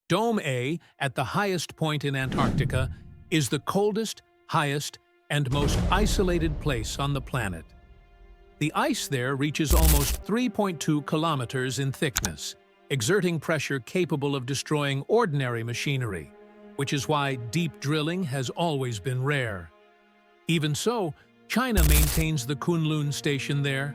Dome A, at the highest point in Antarctica, is the coldest, highest, and most isolated place on the planet. The ice there reaches almost 3.2 kilometers in thickness, exerting pressure capable of destroying ordinary machinery, which is why deep drilling has always been rare. Even so, China maintains the Kunlun station there.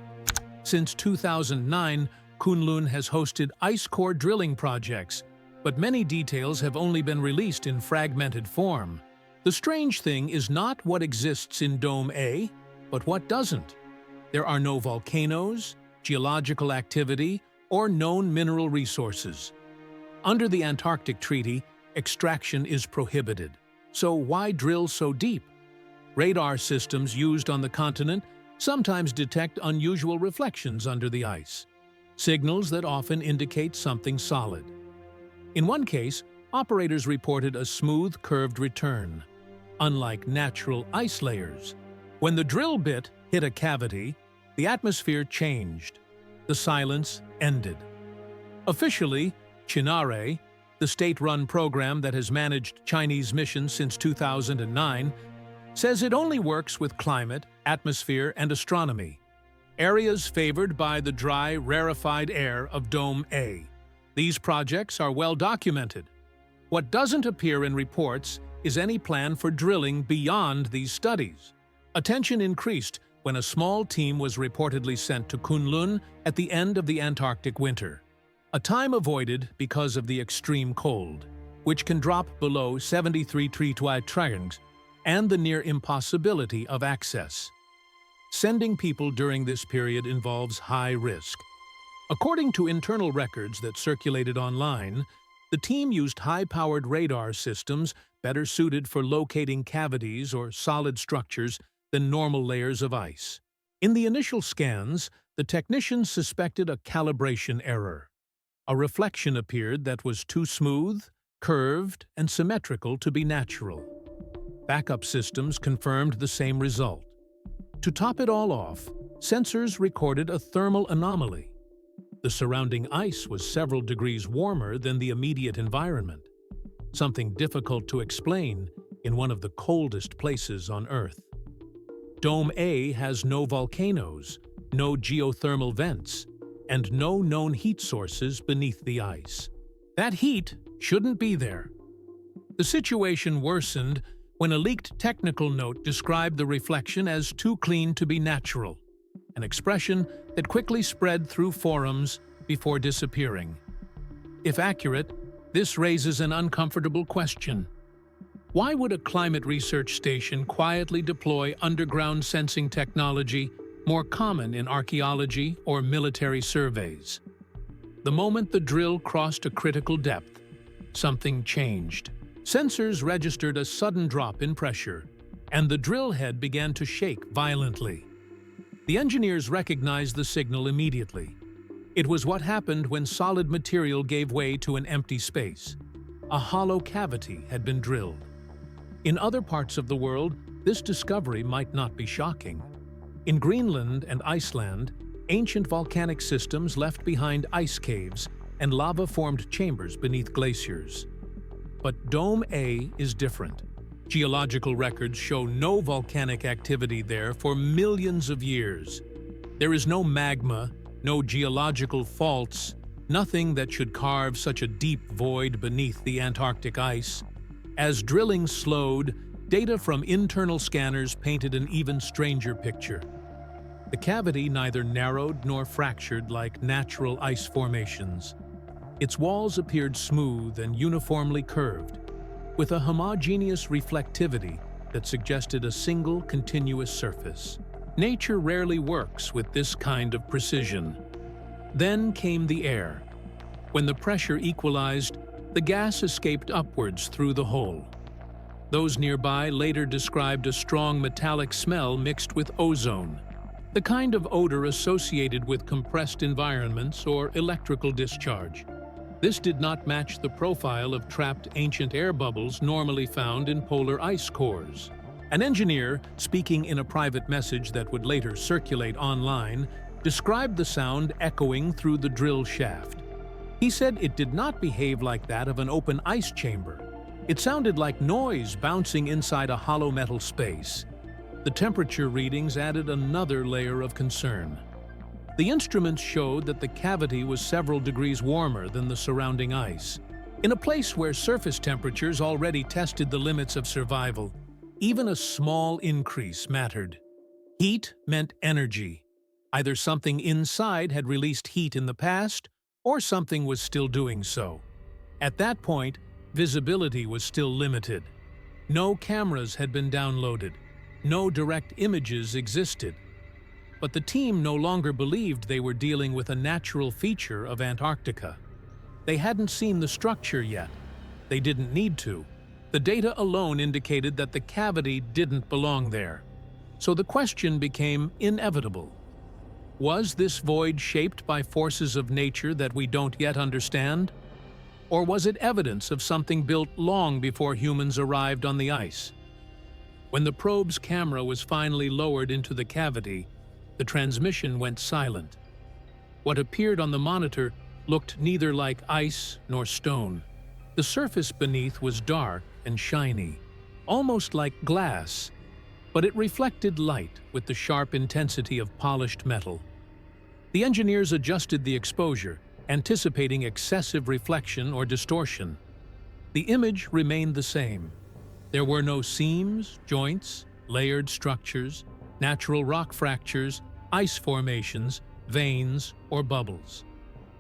Since 2009, Kunlun has hosted ice core drilling projects, but many details have only been released in fragmented form. The strange thing is not what exists in Dome A, but what doesn't. There are no volcanoes, geological activity, or known mineral resources. Under the Antarctic Treaty, extraction is prohibited. So why drill so deep? Radar systems used on the continent sometimes detect unusual reflections under the ice, signals that often indicate something solid. In one case, operators reported a smooth, curved return, unlike natural ice layers. When the drill bit hit a cavity, the atmosphere changed. The silence ended. Officially, CHINARE, the state-run program that has managed Chinese missions since 2009, says it only works with climate, atmosphere, and astronomy, areas favored by the dry, rarefied air of Dome A. These projects are well documented. What doesn't appear in reports is any plan for drilling beyond these studies. Attention increased when a small team was reportedly sent to Kunlun at the end of the Antarctic winter, a time avoided because of the extreme cold, which can drop below 73 degrees, and the near impossibility of access. Sending people during this period involves high risk. According to internal records that circulated online, the team used high-powered radar systems better suited for locating cavities or solid structures than normal layers of ice. In the initial scans, the technicians suspected a calibration error. A reflection appeared that was too smooth, curved, and symmetrical to be natural. Backup systems confirmed the same result. To top it all off, sensors recorded a thermal anomaly. The surrounding ice was several degrees warmer than the immediate environment, something difficult to explain in one of the coldest places on Earth. Dome A has no volcanoes, no geothermal vents, and no known heat sources beneath the ice. That heat shouldn't be there. The situation worsened when a leaked technical note described the reflection as too clean to be natural, an expression that quickly spread through forums before disappearing. If accurate, this raises an uncomfortable question. Why would a climate research station quietly deploy underground sensing technology more common in archaeology or military surveys? The moment the drill crossed a critical depth, something changed. Sensors registered a sudden drop in pressure, and the drill head began to shake violently. The engineers recognized the signal immediately. It was what happened when solid material gave way to an empty space. A hollow cavity had been drilled. In other parts of the world, this discovery might not be shocking. In Greenland and Iceland, ancient volcanic systems left behind ice caves and lava-formed chambers beneath glaciers. But Dome A is different. Geological records show no volcanic activity there for millions of years. There is no magma, no geological faults, nothing that should carve such a deep void beneath the Antarctic ice. As drilling slowed, data from internal scanners painted an even stranger picture. The cavity neither narrowed nor fractured like natural ice formations. Its walls appeared smooth and uniformly curved, with a homogeneous reflectivity that suggested a single continuous surface. Nature rarely works with this kind of precision. Then came the air. When the pressure equalized, the gas escaped upwards through the hole. Those nearby later described a strong metallic smell mixed with ozone, the kind of odor associated with compressed environments or electrical discharge. This did not match the profile of trapped ancient air bubbles normally found in polar ice cores. An engineer, speaking in a private message that would later circulate online, described the sound echoing through the drill shaft. He said it did not behave like that of an open ice chamber. It sounded like noise bouncing inside a hollow metal space. The temperature readings added another layer of concern. The instruments showed that the cavity was several degrees warmer than the surrounding ice. In a place where surface temperatures already tested the limits of survival, even a small increase mattered. Heat meant energy. Either something inside had released heat in the past, or something was still doing so. At that point, visibility was still limited. No cameras had been downloaded. No direct images existed. But the team no longer believed they were dealing with a natural feature of Antarctica. They hadn't seen the structure yet. They didn't need to. The data alone indicated that the cavity didn't belong there. So the question became inevitable. Was this void shaped by forces of nature that we don't yet understand? Or was it evidence of something built long before humans arrived on the ice? When the probe's camera was finally lowered into the cavity, the transmission went silent. What appeared on the monitor looked neither like ice nor stone. The surface beneath was dark and shiny, almost like glass, but it reflected light with the sharp intensity of polished metal. The engineers adjusted the exposure, anticipating excessive reflection or distortion. The image remained the same. There were no seams, joints, layered structures, natural rock fractures, ice formations, veins, or bubbles.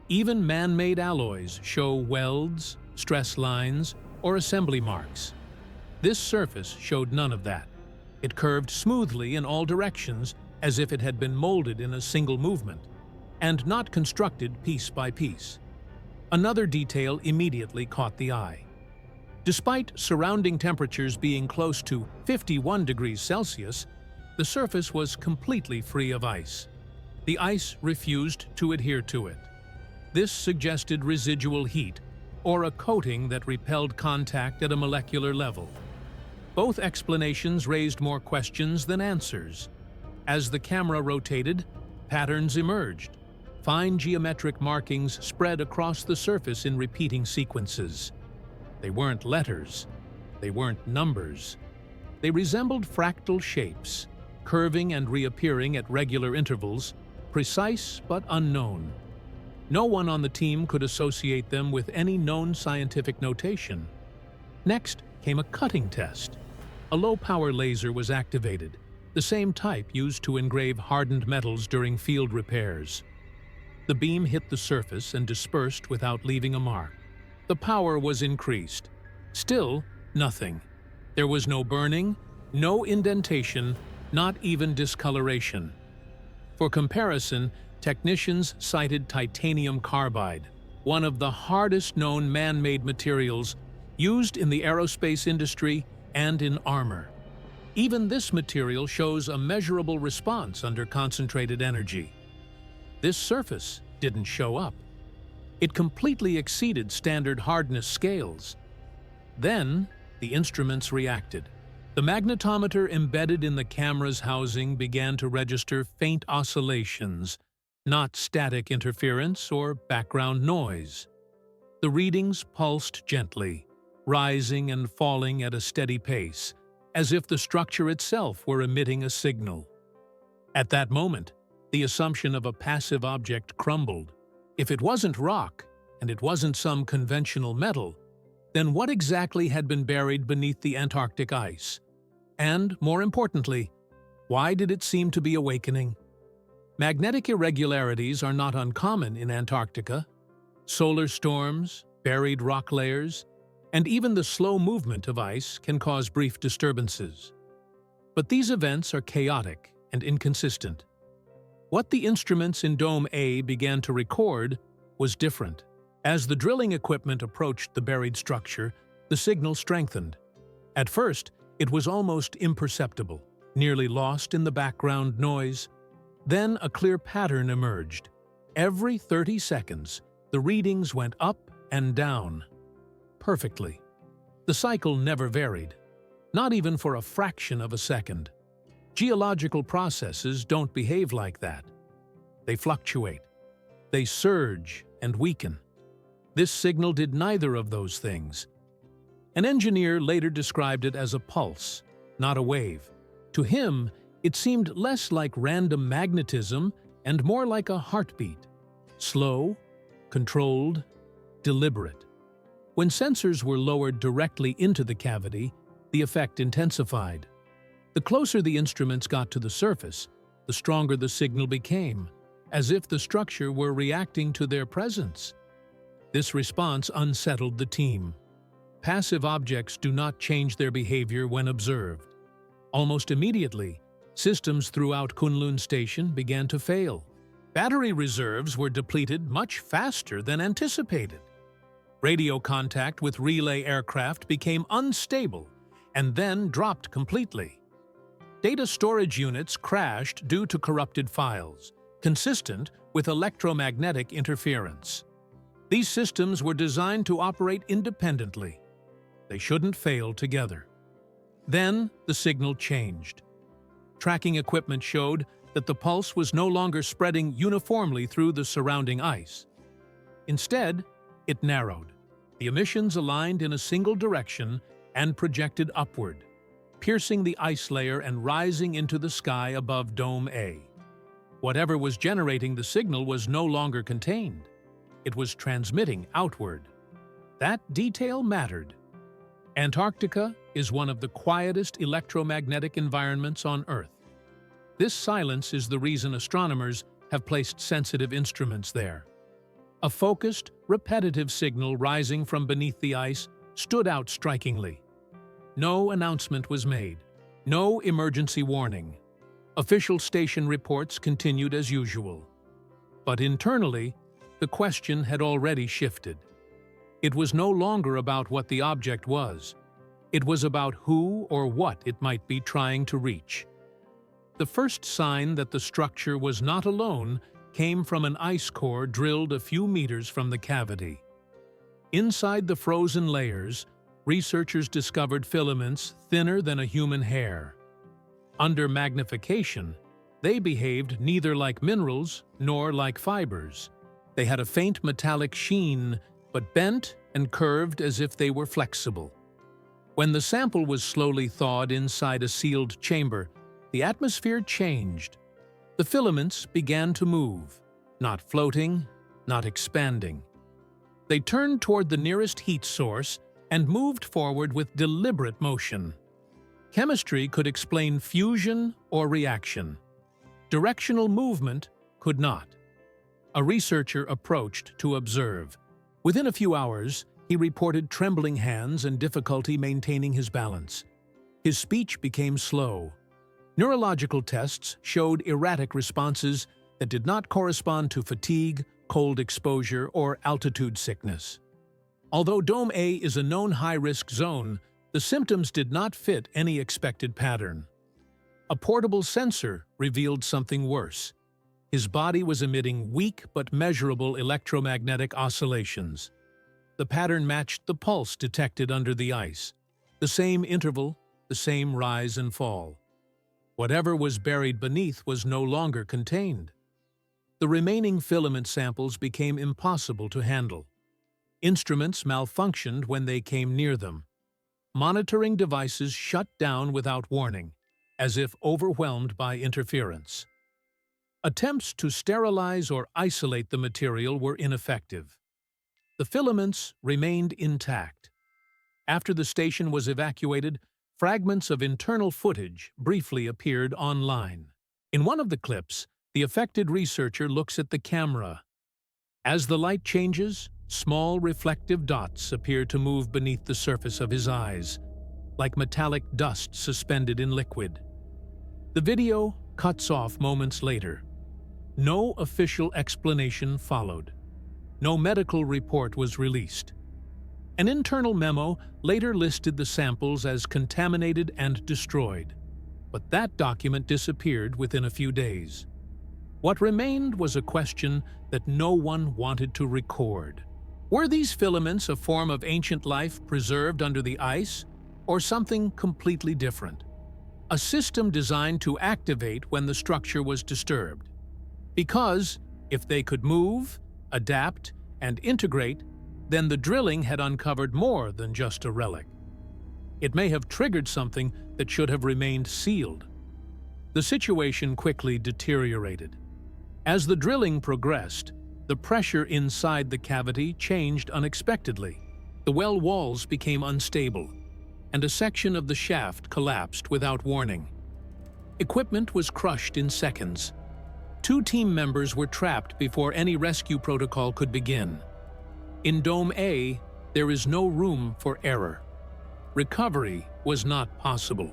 Even man-made alloys show welds, stress lines, or assembly marks. This surface showed none of that. It curved smoothly in all directions as if it had been molded in a single movement, and not constructed piece by piece. Another detail immediately caught the eye. Despite surrounding temperatures being close to 51 degrees Celsius, the surface was completely free of ice. The ice refused to adhere to it. This suggested residual heat, or a coating that repelled contact at a molecular level. Both explanations raised more questions than answers. As the camera rotated, patterns emerged. Fine geometric markings spread across the surface in repeating sequences. They weren't letters. They weren't numbers. They resembled fractal shapes, curving and reappearing at regular intervals, precise but unknown. No one on the team could associate them with any known scientific notation. Next came a cutting test. A low-power laser was activated, the same type used to engrave hardened metals during field repairs. The beam hit the surface and dispersed without leaving a mark. The power was increased. Still, nothing. There was no burning, no indentation, not even discoloration. For comparison, technicians cited titanium carbide, one of the hardest known man-made materials used in the aerospace industry and in armor. Even this material shows a measurable response under concentrated energy. This surface didn't show up. It completely exceeded standard hardness scales. Then, the instruments reacted. The magnetometer embedded in the camera's housing began to register faint oscillations, not static interference or background noise. The readings pulsed gently, rising and falling at a steady pace, as if the structure itself were emitting a signal. At that moment, the assumption of a passive object crumbled. If it wasn't rock, and it wasn't some conventional metal, then what exactly had been buried beneath the Antarctic ice? And, more importantly, why did it seem to be awakening? Magnetic irregularities are not uncommon in Antarctica. Solar storms, buried rock layers, and even the slow movement of ice can cause brief disturbances. But these events are chaotic and inconsistent. What the instruments in Dome A began to record was different. As the drilling equipment approached the buried structure, the signal strengthened. At first, it was almost imperceptible, nearly lost in the background noise. Then a clear pattern emerged. Every 30 seconds, the readings went up and down. Perfectly. The cycle never varied, not even for a fraction of a second. Geological processes don't behave like that. They fluctuate. They surge and weaken. This signal did neither of those things. An engineer later described it as a pulse, not a wave. To him, it seemed less like random magnetism and more like a heartbeat. Slow, controlled, deliberate. When sensors were lowered directly into the cavity, the effect intensified. The closer the instruments got to the surface, the stronger the signal became, as if the structure were reacting to their presence. This response unsettled the team. Passive objects do not change their behavior when observed. Almost immediately, systems throughout Kunlun Station began to fail. Battery reserves were depleted much faster than anticipated. Radio contact with relay aircraft became unstable and then dropped completely. Data storage units crashed due to corrupted files, consistent with electromagnetic interference. These systems were designed to operate independently. They shouldn't fail together. Then the signal changed. Tracking equipment showed that the pulse was no longer spreading uniformly through the surrounding ice. Instead, it narrowed. The emissions aligned in a single direction and projected upward, piercing the ice layer and rising into the sky above Dome A. Whatever was generating the signal was no longer contained. It was transmitting outward. That detail mattered. Antarctica is one of the quietest electromagnetic environments on Earth. This silence is the reason astronomers have placed sensitive instruments there. A focused, repetitive signal rising from beneath the ice stood out strikingly. No announcement was made, no emergency warning. Official station reports continued as usual. But internally, the question had already shifted. It was no longer about what the object was. It was about who or what it might be trying to reach. The first sign that the structure was not alone came from an ice core drilled a few meters from the cavity. Inside the frozen layers, researchers discovered filaments thinner than a human hair. Under magnification, they behaved neither like minerals nor like fibers. They had a faint metallic sheen, but bent and curved as if they were flexible. When the sample was slowly thawed inside a sealed chamber, the atmosphere changed. The filaments began to move, not floating, not expanding. They turned toward the nearest heat source and moved forward with deliberate motion. Chemistry could explain fusion or reaction. Directional movement could not. A researcher approached to observe. Within a few hours, he reported trembling hands and difficulty maintaining his balance. His speech became slow. Neurological tests showed erratic responses that did not correspond to fatigue, cold exposure, or altitude sickness. Although Dome A is a known high-risk zone, the symptoms did not fit any expected pattern. A portable sensor revealed something worse. His body was emitting weak but measurable electromagnetic oscillations. The pattern matched the pulse detected under the ice. The same interval, the same rise and fall. Whatever was buried beneath was no longer contained. The remaining filament samples became impossible to handle. Instruments malfunctioned when they came near them. Monitoring devices shut down without warning, as if overwhelmed by interference. Attempts to sterilize or isolate the material were ineffective. The filaments remained intact. After the station was evacuated, fragments of internal footage briefly appeared online. In one of the clips, the affected researcher looks at the camera. As the light changes, small reflective dots appear to move beneath the surface of his eyes, like metallic dust suspended in liquid. The video cuts off moments later. No official explanation followed. No medical report was released. An internal memo later listed the samples as contaminated and destroyed, but that document disappeared within a few days. What remained was a question that no one wanted to record. Were these filaments a form of ancient life preserved under the ice, or something completely different? A system designed to activate when the structure was disturbed. Because, if they could move, adapt, and integrate, then the drilling had uncovered more than just a relic. It may have triggered something that should have remained sealed. The situation quickly deteriorated. As the drilling progressed, the pressure inside the cavity changed unexpectedly. The well walls became unstable, and a section of the shaft collapsed without warning. Equipment was crushed in seconds. 2 team members were trapped before any rescue protocol could begin. In Dome A, there is no room for error. Recovery was not possible.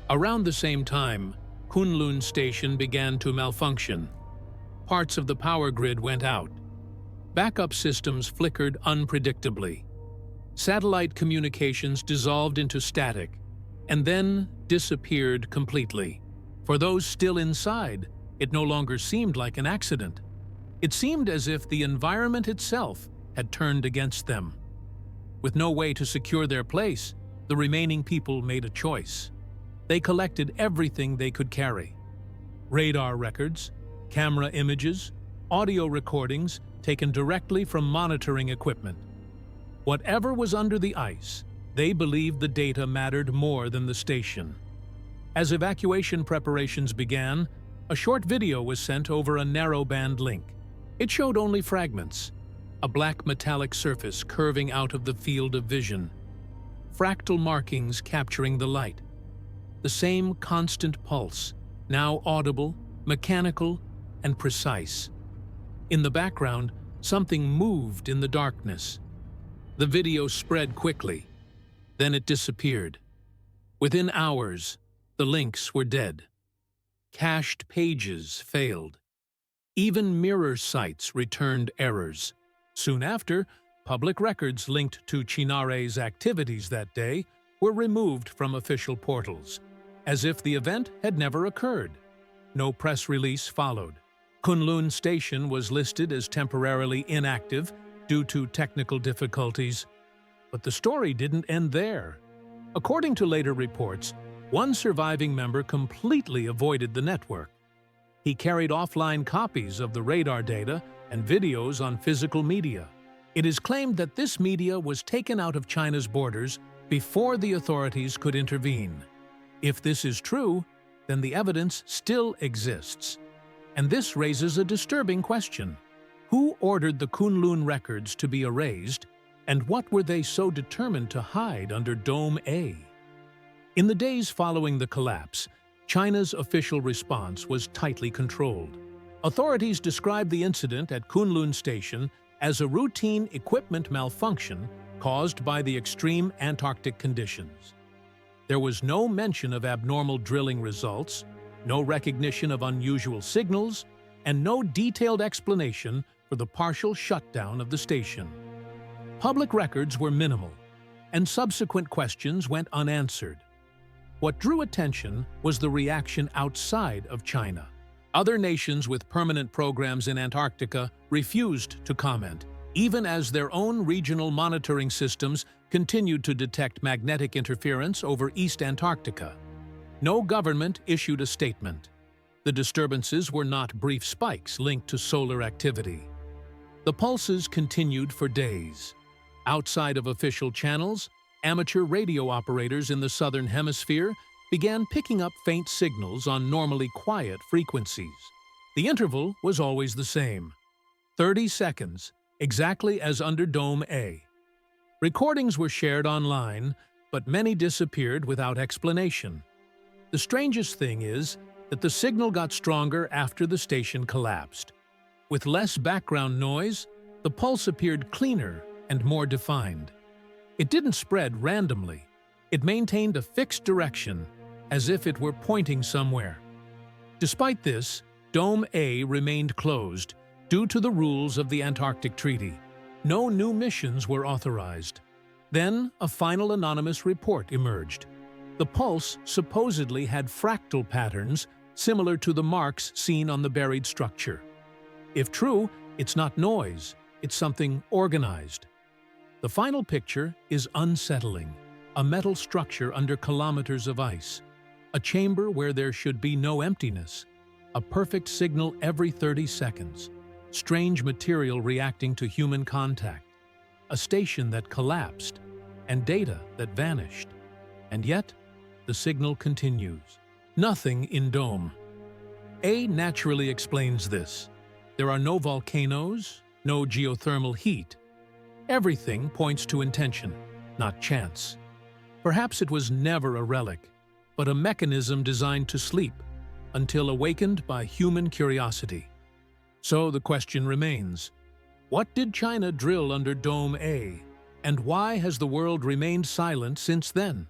Around the same time, Kunlun Station began to malfunction. Parts of the power grid went out. Backup systems flickered unpredictably. Satellite communications dissolved into static, and then disappeared completely. For those still inside, it no longer seemed like an accident. It seemed as if the environment itself had turned against them. With no way to secure their place, the remaining people made a choice. They collected everything they could carry: radar records, camera images, audio recordings taken directly from monitoring equipment. Whatever was under the ice, they believed the data mattered more than the station. As evacuation preparations began, a short video was sent over a narrowband link. It showed only fragments: a black metallic surface curving out of the field of vision, fractal markings capturing the light, the same constant pulse, now audible, mechanical, and precise. In the background, something moved in the darkness. The video spread quickly. Then it disappeared. Within hours, the links were dead. Cached pages failed. Even mirror sites returned errors. Soon after, public records linked to Chinare's activities that day were removed from official portals, as if the event had never occurred. No press release followed. Kunlun Station was listed as temporarily inactive due to technical difficulties. But the story didn't end there. According to later reports, one surviving member completely avoided the network. He carried offline copies of the radar data and videos on physical media. It is claimed that this media was taken out of China's borders before the authorities could intervene. If this is true, then the evidence still exists. And this raises a disturbing question. Who ordered the Kunlun records to be erased, and what were they so determined to hide under Dome A? In the days following the collapse, China's official response was tightly controlled. Authorities described the incident at Kunlun Station as a routine equipment malfunction caused by the extreme Antarctic conditions. There was no mention of abnormal drilling results, no recognition of unusual signals, and no detailed explanation for the partial shutdown of the station. Public records were minimal, and subsequent questions went unanswered. What drew attention was the reaction outside of China. Other nations with permanent programs in Antarctica refused to comment, even as their own regional monitoring systems continued to detect magnetic interference over East Antarctica. No government issued a statement. The disturbances were not brief spikes linked to solar activity. The pulses continued for days. Outside of official channels, amateur radio operators in the southern hemisphere began picking up faint signals on normally quiet frequencies. The interval was always the same: 30 seconds, exactly as under Dome A. Recordings were shared online, but many disappeared without explanation. The strangest thing is that the signal got stronger after the station collapsed. With less background noise, the pulse appeared cleaner and more defined. It didn't spread randomly. It maintained a fixed direction, as if it were pointing somewhere. Despite this, Dome A remained closed due to the rules of the Antarctic Treaty. No new missions were authorized. Then, a final anonymous report emerged. The pulse supposedly had fractal patterns similar to the marks seen on the buried structure. If true, it's not noise, it's something organized. The final picture is unsettling: a metal structure under kilometers of ice, a chamber where there should be no emptiness, a perfect signal every 30 seconds, strange material reacting to human contact. a station that collapsed, and data that vanished. And yet, the signal continues. Nothing in Dome. A naturally explains this. There are no volcanoes, no geothermal heat. Everything points to intention, not chance. Perhaps it was never a relic, but a mechanism designed to sleep, until awakened by human curiosity. So the question remains, what did China drill under Dome A, and why has the world remained silent since then?